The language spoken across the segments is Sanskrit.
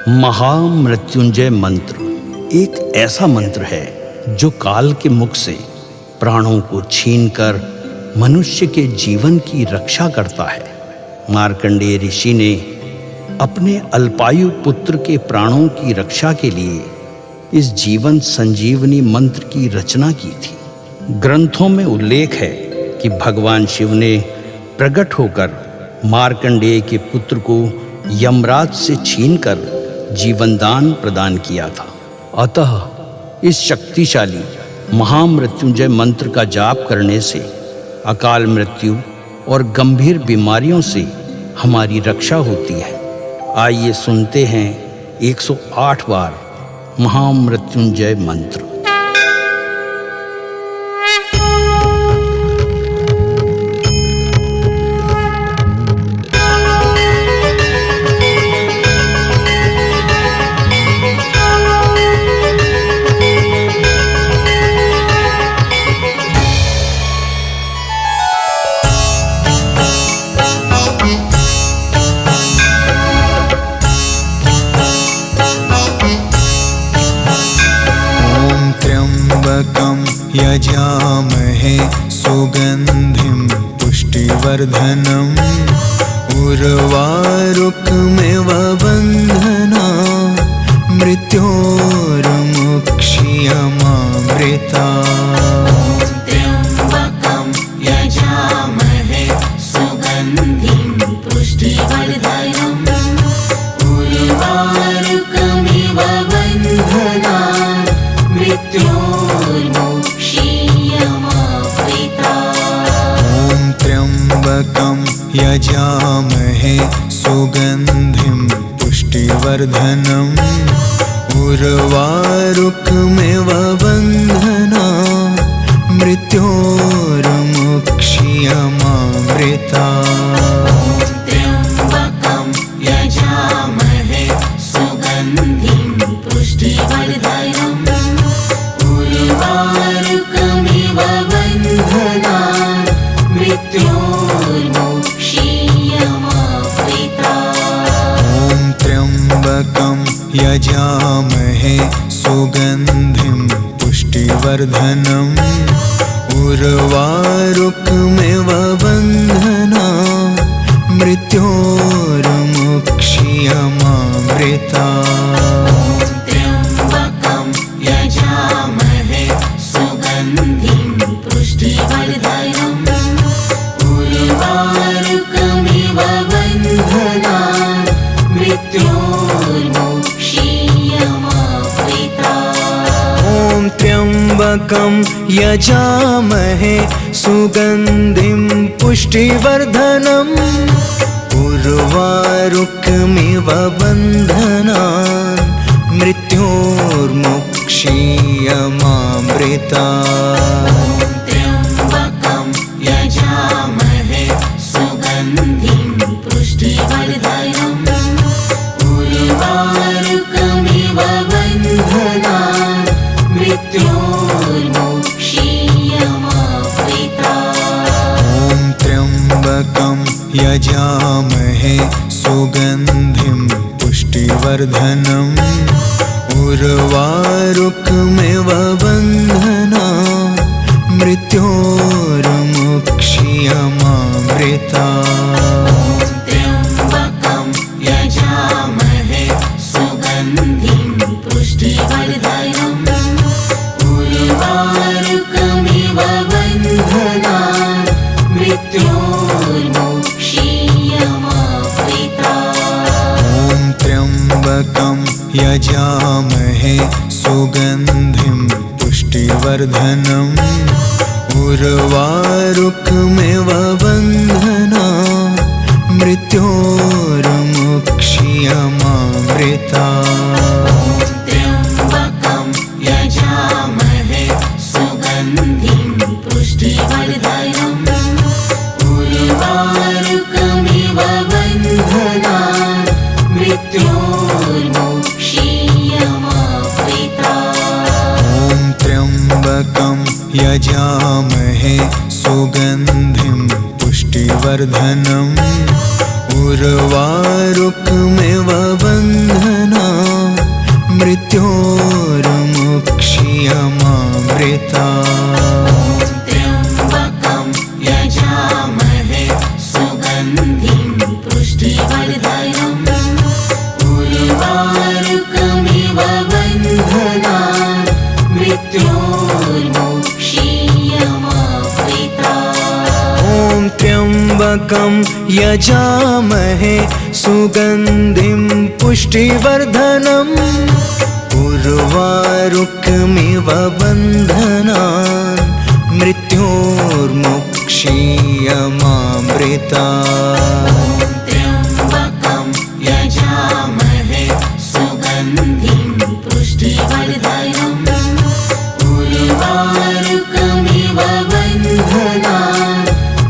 महामृत्युंजय मंत्र एक ऐसा मंत्र है जो काल के मुख से प्राणों को छीनकर मनुष्य के जीवन की रक्षा करता है। मार्कंडेय ऋषि ने अपने अल्पायु पुत्र के प्राणों की रक्षा के लिए इस जीवन संजीवनी मंत्र की रचना की थी। ग्रंथों में उल्लेख है कि भगवान शिव ने प्रकट होकर मार्कंडेय के पुत्र को यमराज से छीनकर जीवनदान प्रदान किया था। अतः इस शक्तिशाली महामृत्युंजय मंत्र का जाप करने से अकाल मृत्यु और गंभीर बीमारियों से हमारी रक्षा होती है। आइए सुनते हैं 108 बार महामृत्युंजय मंत्र। यजामहे सुगंधिं पुष्टिवर्धनम् उर्वारुकमिव बन्धना मृत्योर्मुक्षीयमामृता। त्र्यम्बकं यजामहे सुगन्धिं पुष्टिवर्धनम् उर्वारुकमिव बन्धना त्र्यम्बकं यजामहे सुगन्धिं पुष्टिवर्धनम् उर्वारुकमिव बन्धना मृत्योर्मुक्षीयमामृता। त्र्यम्बकं यजामहे सुगन्धिं पुष्टिवर्धनम् उर्वारुकमिव बन्धना मृत्योर्मुक्षीयमामृता। त्र्यम्बकं यजामहे सुगन्धिं पुष्टिवर्धनम् उर्वारुकमिव बन्धना मृत्योर्मुक्षीयमामृता। त्र्यम्बकं यजामहे सुगन्धिं पुष्टिवर्धनम् उर्वारुकमिव बन्धना मृत्योर्मुक्षीयमामृता। त्र्यम्बकं यजामहे सुगन्धिं पुष्टिवर्धनम् उर्वारुकमिव बन्धना मृत्योर्मुक्षीयमामृता। त्र्यम्बकं यजामहे सुगन्धिं पुष्टिवर्धनम् उर्वारुकमिव बन्धना मृत्योर्मुक्षीयमामृता। त्र्यम्बकं यजामहे सुगन्धिं पुष्टिवर्धनम् उर्वारुकमिव बन्धना मृत्योर्मुक्षीयमामृता। त्र्यम्बकं यजामहे सुगन्धिं पुष्टिवर्धनम् उर्वारुकमिव बन्धना मृत्योर्मुक्षीयमामृता। त्र्यम्बकं यजामहे सुगन्धिं पुष्टिवर्धनम् उर्वारुकमिव बन्धना मृत्योर्मुक्षीयमामृता। त्र्यम्बकं यजामहे सुगन्धिं पुष्टिवर्धनम् उर्वारुकमिव बन्धना मृत्योर्मुक्षीयमामृता। त्र्यम्बकं यजामहे सुगन्धिं पुष्टिवर्धनम् उर्वारुकमिव बन्धना मृत्योर्मुक्षीयमामृता त्र्यम्बकं यजामहे सुगन्धिं पुष्टिवर्धनम् उर्वारुकमिव बन्धनान् मृत्योर्मुक्षीयमामृता ॐ त्र्यम्बकं यजामहे सुगन्धिं पुष्टिवर्धनम् उर्वारुकमिव बन्धनान् मृत्योर्मुक्षीयमामृता त्र्यम्बकं यजामहे सुगन्धिं पुष्टिवर्धनम् उर्वारुकमिव बन्धनान्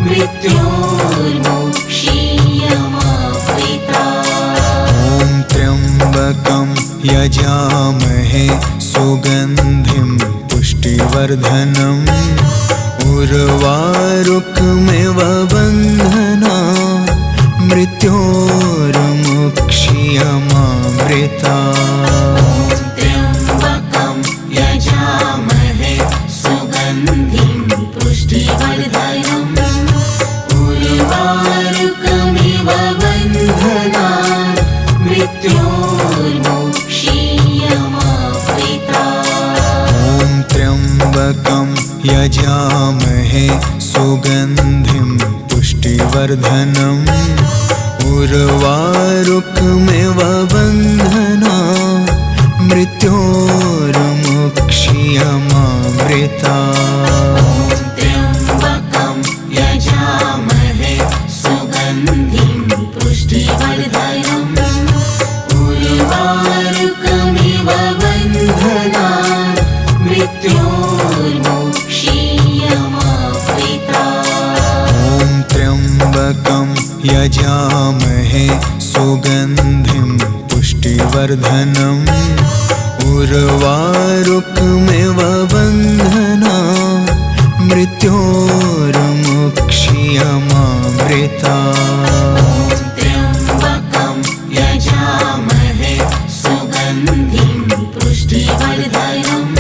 मृत्योर्मुक्षीयमामृता ॐ त्र्यम्बकं यजामहे सुगन्धिं पुष्टिवर्धनम् उर्वारुकमिव बन्धनान् मृत्योर्मुक्षीयमामृता त्र्यम्बकं यजामहे सुगन्धिं पुष्टिवर्धनम् उर्वारुकमिव बन्धनान् मृत्योर्मुक्षीयमामृता ॐ त्र्यम्बकं यजामहे सुगन्धिं पुष्टिवर्धनम् उर्वारुकमिव बन्धनान् मृत्योर्मुक्षीयमामृता त्र्यम्बकं यजामहे सुगन्धिं पुष्टिवर्धनम् उर्वारुकमिव बन्धनान् मृत्योर्मुक्षीयमामृता ॐ त्र्यम्बकं यजामहे सुगन्धिं पुष्टिवर्धनम् उर्वारुकमिव बन्धनान् मृत्योर्मुक्षीयमामृता त्र्यम्बकं यजामहे सुगन्धिं पुष्टिवर्धनम्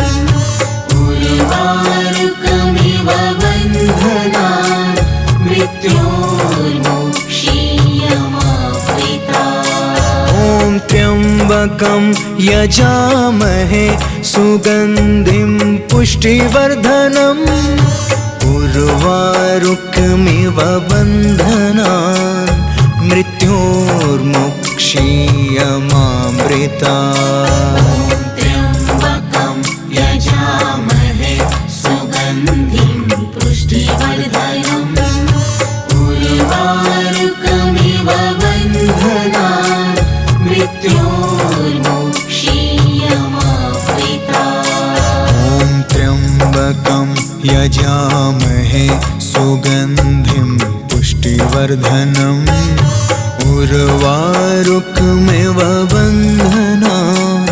उर्वारुकमिव बन्धनान् मृत्योर्मुक्षीयमामृता ॐ त्र्यम्बकं यजामहे सुगन्धिं पुष्टिवर्धनम् उर्वारुकमिव बन्धनान् मृत्योर्मुक्षीयमामृता त्र्यम्बकं यजामहे सुगन्धिं पुष्टिवर्धनम् उर्वारुकमिव बन्धनान् मृत्योर्मुक्षीयमामृता ॐ त्र्यम्बकं यजामहे सुगन्धिं पुष्टिवर्धनम् उर्वारुकमिव बन्धनान्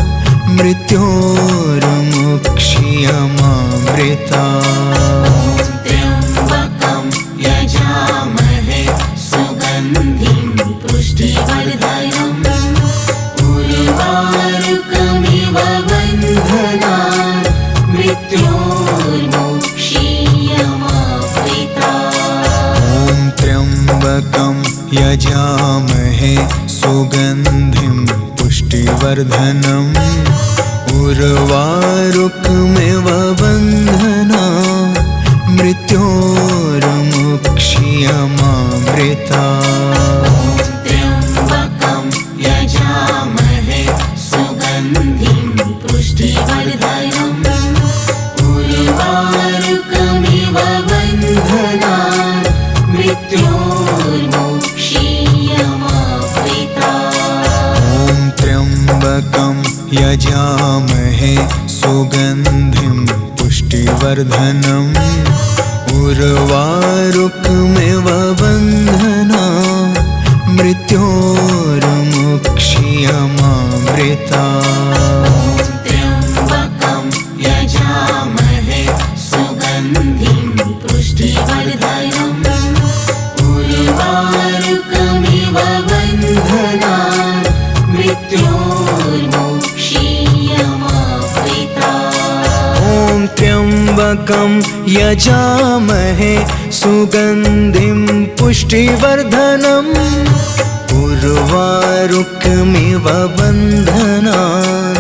मृत्योर्मुक्षीयमामृता त्र्यम्बकं यजामहे सुगन्धिं पुष्टिवर्धनम् उर्वारुकमिव बन्धनान् मृत्योर्मुक्षीयमामृता ॐ त्र्यम्बकं यजामहे सुगन्धिं पुष्टिवर्धनम् उर्वारुकमिव बन्धनान् मृत्योर्मुक्षीयमामृता त्र्यम्बकं यजामहे सुगन्धिं पुष्टिवर्धनम् उर्वारुकमिव बन्धनान् मृत्योर्मुक्षीयमामृता ॐ त्र्यम्बकं यजामहे सुगन्धिं पुष्टिवर्धनम् उर्वारुकमिव बन्धनान् मृत्योर्मुक्षीयमामृता त्र्यम्बकं यजामहे सुगन्धिं पुष्टिवर्धनम् उर्वारुकमिव बन्धनान् मृत्योर्मुक्षीयमामृता त्र्यम्बकं यजामहे सुगन्धिं पुष्टिवर्धनम् उर्वारुकमिव बन्धनान्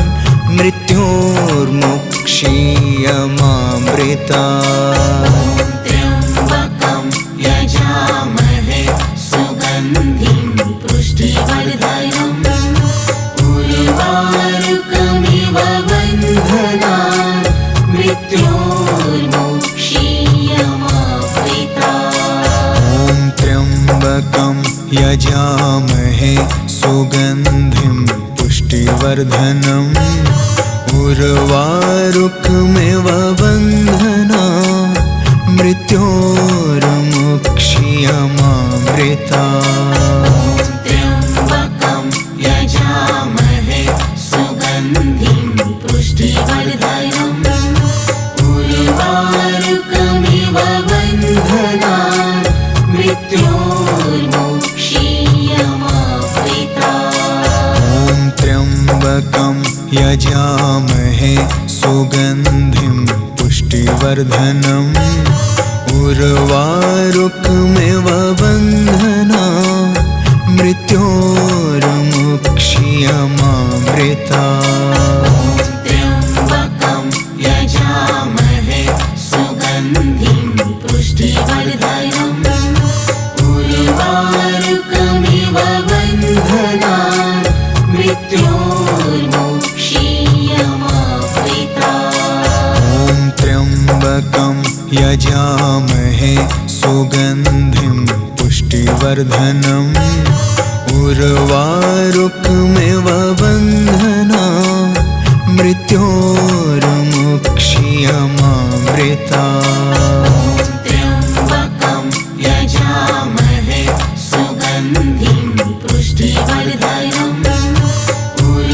मृत्योर्मुक्षीयमामृतात्। त्र्यम्बकं यजामहे सुगन्धिं पुष्टिवर्धनम् उर्वारुकमिव बन्धनान् मृत्योर्मुक्षीयमामृतात्। ॐ त्र्यम्बकं यजामहे सुगन्धिं पुष्टिवर्धनम् उर्वारुकमिव बन्धनान् मृत्योर्मुक्षीयमामृतात्। त्र्यम्बकं यजामहे सुगन्धिं पुष्टिवर्धनम् उर्वारुकमिव बन्धनान् मृत्योर्मुक्षीयमामृतात्। ॐ त्र्यम्बकं यजामहे सुगन्धिं पुष्टिवर्धनम् उर्वारुकमिव बन्धनान् मृत्योर्मुक्षीयमामृतात्। त्र्यम्बकं यजामहे सुगन्धिं पुष्टिवर्धनम् उर्वारुकमिव बन्धनान् मृत्योर्मुक्षीयमामृतात्। ॐ त्र्यम्बकं यजामहे सुगन्धिं पुष्टिवर्धनम् उर्वारुकमिव बन्धनान् मृत्योर्मुक्षीयमामृतात्। त्र्यम्बकं यजामहे सुगन्धिं पुष्टिवर्धनम्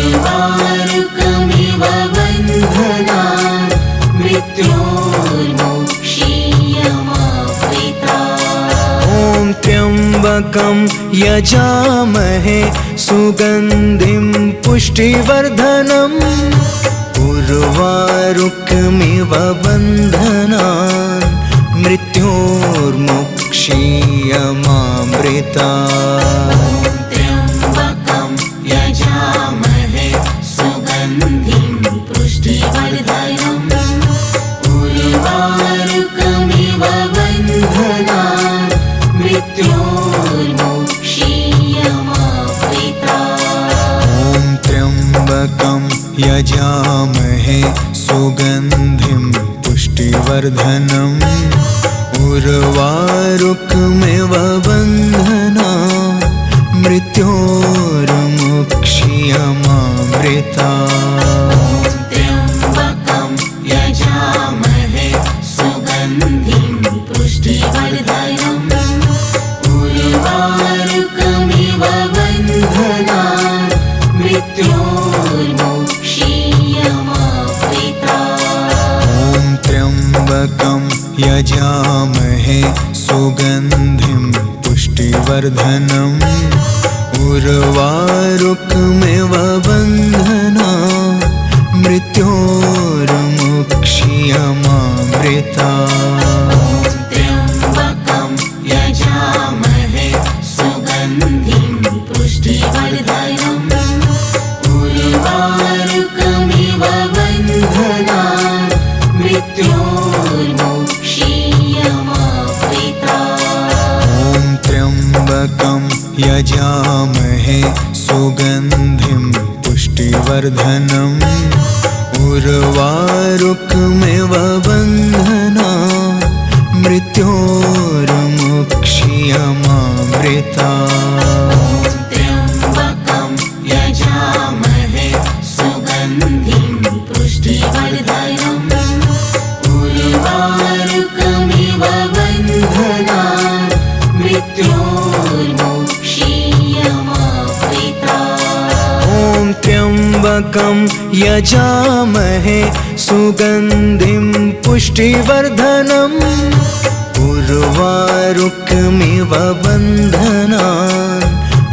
उर्वारुकमिव बन्धनान् मृत्योर्मुक्षीयमामृतात्। ॐ त्र्यम्बकं यजामहे सुगन्धिं पुष्टिवर्धनम् उर्वारुकमिव बन्धनान् मृत्योर्मुक्षीयमामृतात्। त्र्यम्बकं यजामहे सुगन्धिं पुष्टिवर्धनम् उर्वारुकमिव बन्धनान् मृत्योर्मुक्षीयमामृतात्। ॐ त्र्यम्बकं यजामहे सुगन्धिं पुष्टिवर्धनम् उर्वारुकमिव बन्धनान् मृत्योर्मुक्षीयमामृतात्। त्र्यम्बकं यजामहे सुगन्धिं पुष्टिवर्धनम् उर्वारुकमिव बन्धनान् मृत्योर्मुक्षीयमामृतात्। ॐ त्र्यम्बकं यजामहे सुगन्धिं पुष्टिवर्धनम् उर्वारुकमिव बन्धनान् मृत्योर्मुक्षीयमामृतात्। त्र्यम्बकं यजामहे सुगन्धिं पुष्टिवर्धनम् उर्वारुकमिव बन्धनान् मृत्योर्मुक्षीयमामृतात्। ॐ त्र्यम्बकं यजामहे सुगन्धिं पुष्टिवर्धनम् उर्वारुकमिव बन्धनान् मृत्योर्मुक्षीयमामृतात्। त्र्यम्बकं यजामहे सुगन्धिं पुष्टिवर्धनम् उर्वारुकमिव बन्धनान् मृत्योर्मुक्षीयमामृतात्। ॐ त्र्यम्बकं यजामहे सुगन्धिं पुष्टिवर्धनम् उर्वारुकमिव बन्धनान्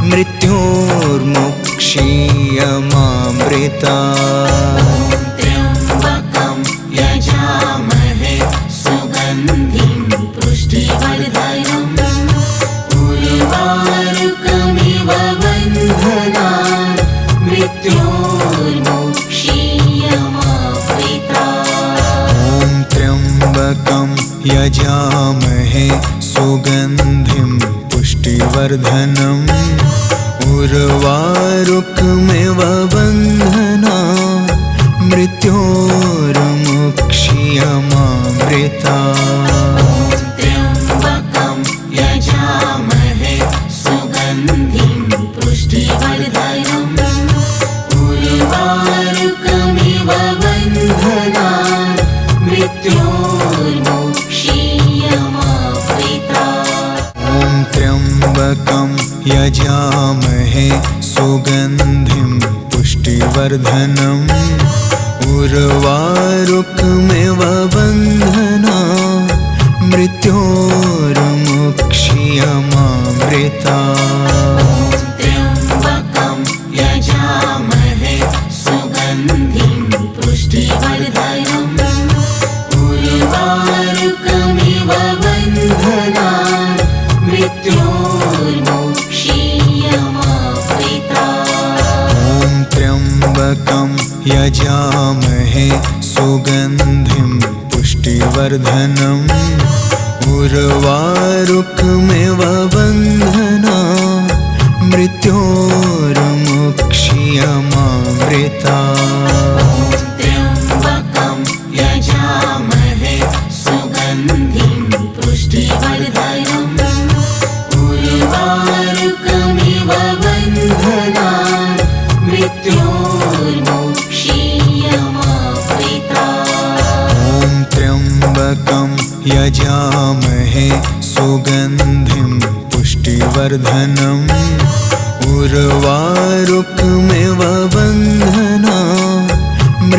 मृत्योर्मुक्षीयमामृतात्। त्र्यम्बकं यजामहे मृत्योर्मुक्षीयमामृता। ॐ त्र्यम्बकं यजामहे सुगन्धिं पुष्टिवर्धनम् उर्वारुकमिव बन्धनान् मृत्योर्मुक्षीयमामृता। त्र्यम्बकं यजामहे सुगन्धिं पुष्टिवर्धनम् उर्वारुकमिव बन्धनान् मृत्योर्मुक्षीयमामृता। ॐ त्र्यम्बकं यजामहे सुगन्धिं पुष्टिवर्धनम् उर्वारुकमिव बन्धनान् मृत्योर्मुक्षीयमामृता। त्र्यम्बकं यजामहे सुगन्धिं पुष्टिवर्धनम् उर्वारुकमिव बन्धनान् मृत्योर्मुक्षीयमामृता। ॐ त्र्यम्बकं यजामहे सुगन्धिं पुष्टिवर्धनम् उर्वारुकमिव बन्धनान् मृत्योर्मुक्षीयमामृता। त्र्यम्बकं यजामहे सुगन्धिं पुष्टिवर्धनम् उर्वारुकमिव बन्धनान् मृत्योर्मुक्षीयमामृता। ॐ त्र्यम्बकं यजामहे सुगन्धिं पुष्टिवर्धनम् उर्वारुकमिव बन्धनान्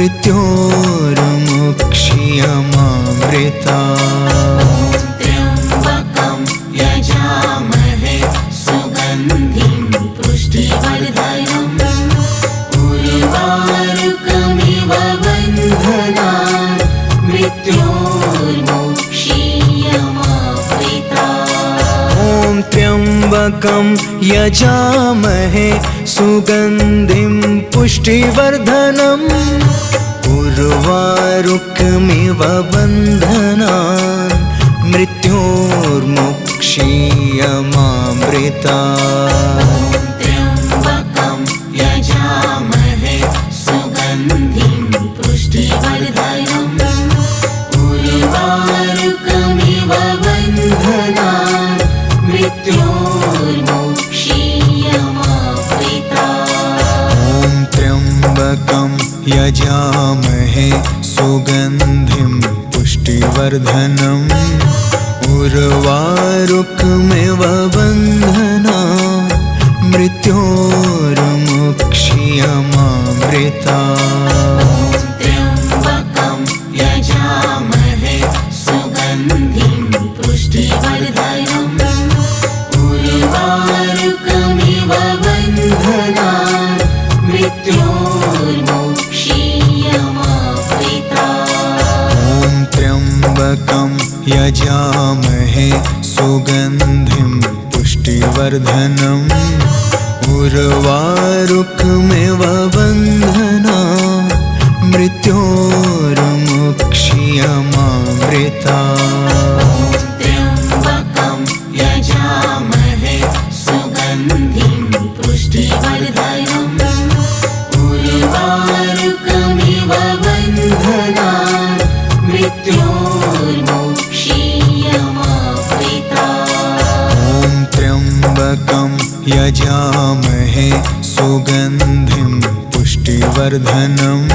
मृत्योर्मुक्षीयमामृता। त्र्यम्बकं यजामहे सुगन्धिं पुष्टिवर्धनम् उर्वारुकमिव बन्धनान् मृत्योर्मुक्षीयमामृता। ॐ त्र्यम्बकं यजामहे सुगन्धिं पुष्टिवर्धनम् उर्वारुकमिव बन्धनान् मृत्योर्मुक्षीयमामृता। त्र्यम्बकं यजामहे सुगन्धिं पुष्टिवर्धनम् उर्वारुकमिव बन्धनान् मृत्योर्मुक्षीयमामृता। ॐ त्र्यम्बकं यजामहे सुगन्धिं पुष्टिवर्धनम् उर्वारुकमिव बन्धनान् मृत्योर्मुक्षीयमामृता। त्र्यम्बकं यजामहे सुगन्धिं पुष्टिवर्धनम् उर्वारुकमिव बन्धनान् मृत्योर्मुक्षीयमामृता। ॐ त्र्यम्बकं यजामहे सुगन्धिं पुष्टिवर्धनम् उर्वारुकमिव बन्धनान् मृत्योर्मुक्षीयमामृता। त्र्यम्बकं यजामहे सुगन्धिं पुष्टिवर्धनम् उर्वारुकमिव बन्धनान् मृत्योर्मुक्षीयमामृता। ॐ त्र्यम्बकं यजामहे सुगन्धिं पुष्टिवर्धनम्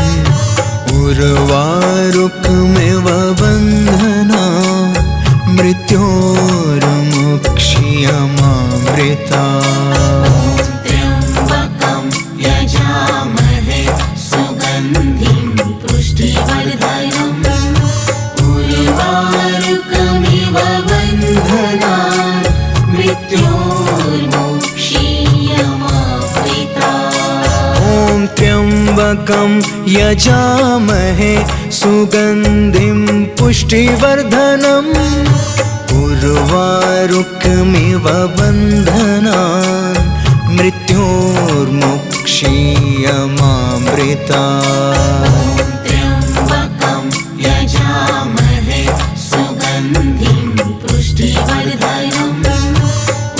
उर्वारुकमिव बन्धनान् मृत्योर्मुक्षीयमामृता। त्र्यम्बकं यजामहे सुगन्धिं पुष्टिवर्धनम् उर्वारुकमिव बन्धनान् मृत्योर्मुक्षीयमामृता। ॐ त्र्यम्बकं यजामहे सुगन्धिं पुष्टिवर्धनम् उर्वारुकमिव बन्धनान् मृत्योर्मुक्षीयमामृता। पुष्टिवर्धनम् त्र्यम्बकं यजामहे सुगन्धिं पुष्टिवर्धनम्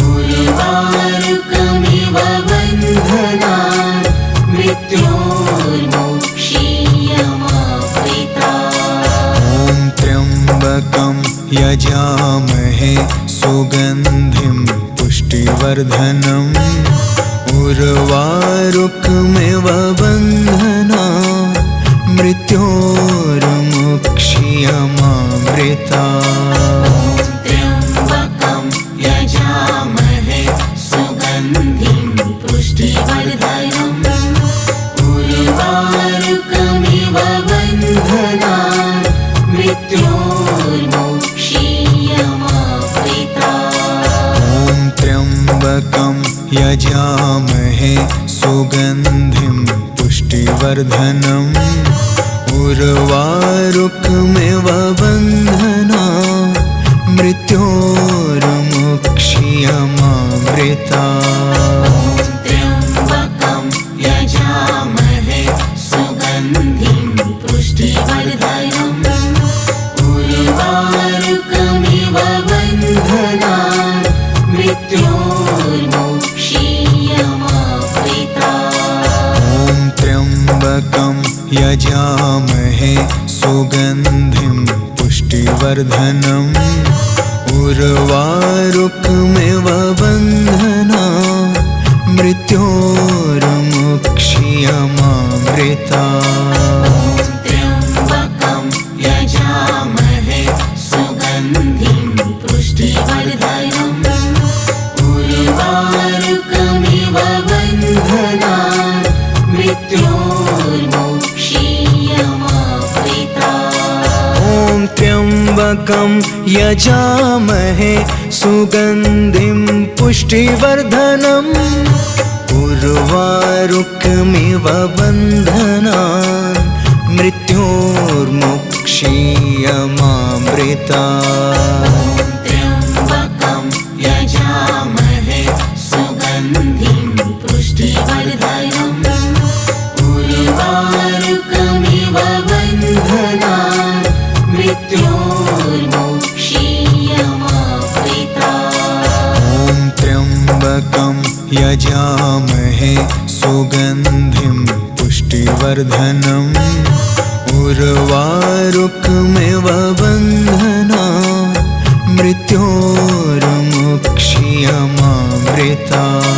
उर्वारुकमिव बन्धनान् मृत्योर्मोक्षीयमावृतात्। ॐ त्र्यम्बकं यजामहे सुगन्धिं पुष्टिवर्धनम् उर्वारुकमिव बन्धनान् मृत्योर्मोक्षीयमावृतात्। त्र्यम्बकं यजामहे सुगन्धिं पुष्टिवर्धनम् उर्वारुकमिव बन्धनान् मृत्योर्मोक्षीयमावृतात्। ॐ त्र्यम्बकं यजामहे सुगन्धिं पुष्टिवर्धनम् उर्वारुकमिव बन्धनान् मृत्योर्मोक्षीयमावृतात्। त्र्यम्बकं यजामहे सुगन्धिं पुष्टिवर्धनम् उर्वारुकमिव बन्धनान् मृत्योर्मोक्षीयमावृतात्। ॐ त्र्यम्बकं यजामहे सुगन्धिं पुष्टिवर्धनम् उर्वारुकमिव बन्धनान् मृत्योर्मोक्षीयमावृतात्। त्र्यम्बकं यजामहे सुगन्धिं पुष्टिवर्धनम् उर्वारुकमिव बन्धनान् मृत्योर्मोक्षीयमावृतात्। ॐ त्र्यम्बकं यजामहे सुगन्धिं पुष्टिवर्धनम् उर्वारुकमिव बन्धनान् मृत्योर्मोक्षीयमावृतात्। त्र्यम्बकं यजामहे सुगन्धिं पुष्टिवर्धनम् उर्वारुकमिव बन्धनान् मृत्योर्मोक्षीयमावृतात्। ॐ त्र्यम्बकं यजामहे सुगन्धिं पुष्टिवर्धनम् उर्वारुकमिव बन्धनान् मृत्योर्मोक्षीयमावृतात्।